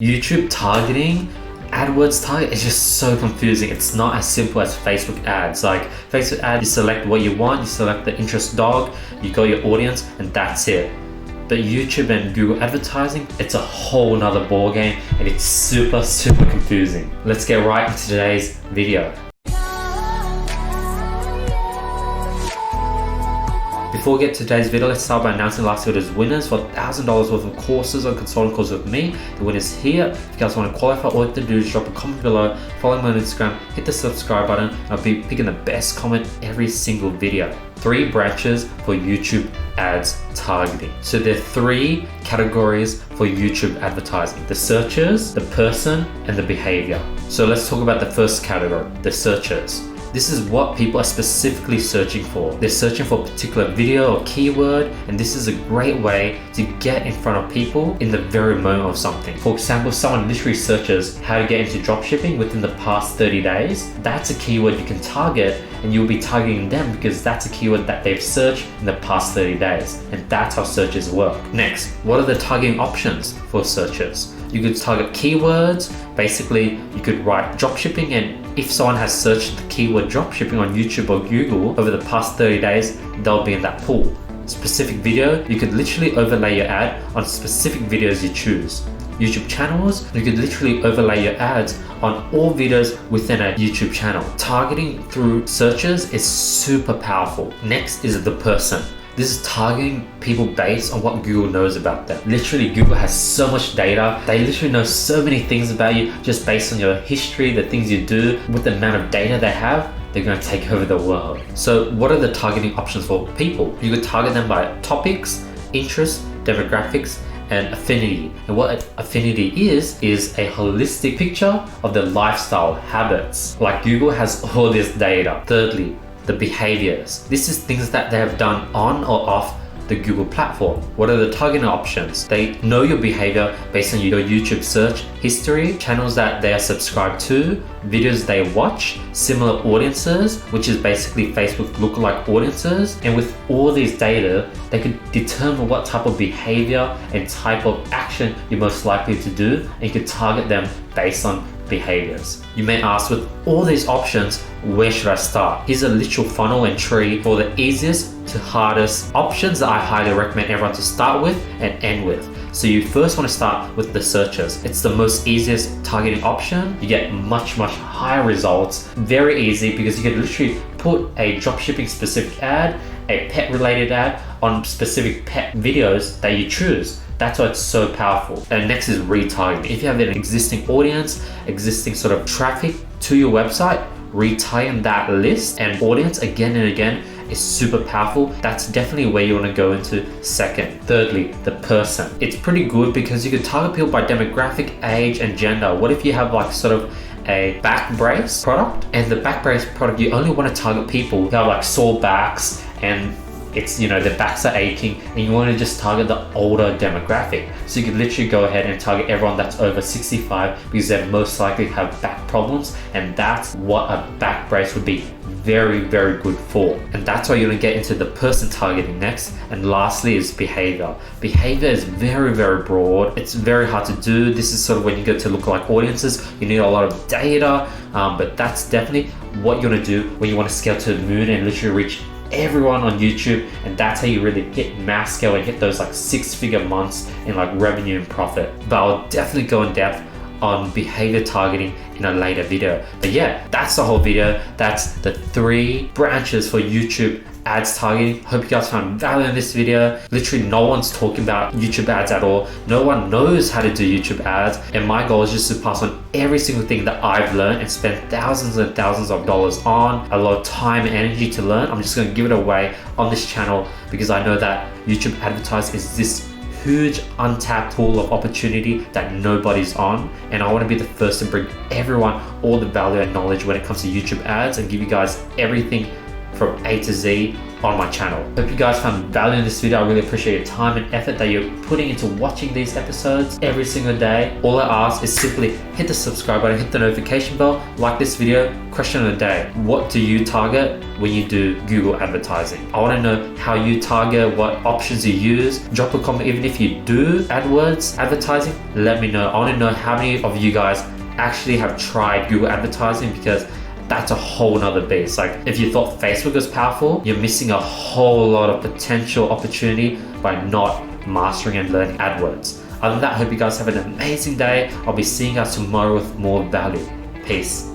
YouTube targeting, AdWords target is just so confusing. It's not as simple as Facebook ads. Like Facebook ads, you select what you want, you select the interest dog, you got your audience, and that's it. But YouTube and Google advertising, it's a whole nother ball game, and it's super confusing. Let's get right into today's video. Before we get to today's video, let's start by announcing last video's winners for $1,000 worth of courses or consulting courses with me. The winner's here. If you guys want to qualify, all you have to do is drop a comment below, follow me on Instagram, hit the subscribe button, and I'll be picking the best comment every single video. 3 branches for YouTube ads targeting. So there are 3 categories for YouTube advertising: the searchers, the person, and the behavior. So let's talk about the first category, the searchers. This is what people are specifically searching for. They're searching for a particular video or keyword, and this is a great way to get in front of people in the very moment of something. For example, someone literally searches how to get into dropshipping within the past 30 days. That's a keyword you can target, and you'll be targeting them because that's a keyword that they've searched in the past 30 days. And that's how searches work. Next, what are the targeting options for searches? You could target keywords. Basically, you could write dropshipping, and if someone has searched the keyword dropshipping on YouTube or Google over the past 30 days, they'll be in that pool. Specific video, you could literally overlay your ad on specific videos you choose. YouTube channels, you could literally overlay your ads on all videos within a YouTube channel. Targeting through searches is super powerful. Next is the person. This is targeting people based on what Google knows about them. Literally, Google has so much data. They literally know so many things about you just based on your history, the things you do. With the amount of data they have, they're going to take over the world. So what are the targeting options for people? You could target them by topics, interests, demographics, and affinity. And what affinity is a holistic picture of their lifestyle habits. Like Google has all this data. Thirdly, the behaviors. This is things that they have done on or off the Google platform. What are the targeting options? They know your behavior based on your YouTube search history, channels that they are subscribed to, videos they watch, similar audiences, which is basically Facebook lookalike audiences. And with all these data, they could determine what type of behavior and type of action you're most likely to do, and you could target them based on behaviors. You may ask, with all these options, where should I start? Here's a literal funnel and tree for the easiest to hardest options that I highly recommend everyone to start with and end with. So you first want to start with the searches. It's the most easiest targeting option. You get much higher results. Very easy, because you can literally put a dropshipping specific ad, a pet related ad on specific pet videos that you choose. That's why it's so powerful. And next is retargeting. If you have an existing audience, existing sort of traffic to your website, retargeting that list and audience again and again is super powerful. That's definitely where you want to go into second. Thirdly, the person. It's pretty good because you can target people by demographic, age, and gender. What if you have like sort of a back brace product, and the back brace product, you only want to target people who have like sore backs, and it's, you know, their backs are aching, and you want to just target the older demographic. So you could literally go ahead and target everyone that's over 65 because they most likely have back problems, and that's what a back brace would be very good for. And that's why you're going to get into the person targeting next. And lastly is behavior. Behavior is very broad. It's very hard to do. This is sort of when you get to lookalike audiences, you need a lot of data, but that's definitely what you're going to do when you want to scale to the moon and literally reach everyone on YouTube. And that's how you really hit mass scale and hit those like 6-figure months in like revenue and profit. But I'll definitely go in depth on behavior targeting in a later video. But yeah, that's the whole video. That's the 3 branches for YouTube ads targeting. Hope you guys found value in this video. Literally no one's talking about YouTube ads at all. No one knows how to do YouTube ads, and my goal is just to pass on every single thing that I've learned and spent thousands and thousands of dollars on, a lot of time and energy to learn. I'm just going to give it away on this channel because I know that YouTube advertising is this huge untapped pool of opportunity that nobody's on, and I want to be the first to bring everyone all the value and knowledge when it comes to YouTube ads and give you guys everything from A to Z on my channel. Hope you guys found value in this video. I really appreciate your time and effort that you're putting into watching these episodes every single day. All I ask is simply hit the subscribe button, hit the notification bell, like this video. Question of the day: what do you target when you do Google advertising? I want to know how you target, what options you use. Drop a comment. Even if you do AdWords advertising, let me know. I want to know how many of you guys actually have tried Google advertising, because that's a whole nother beast. Like, if you thought Facebook was powerful, you're missing a whole lot of potential opportunity by not mastering and learning AdWords. Other than that, I hope you guys have an amazing day. I'll be seeing you guys tomorrow with more value. Peace.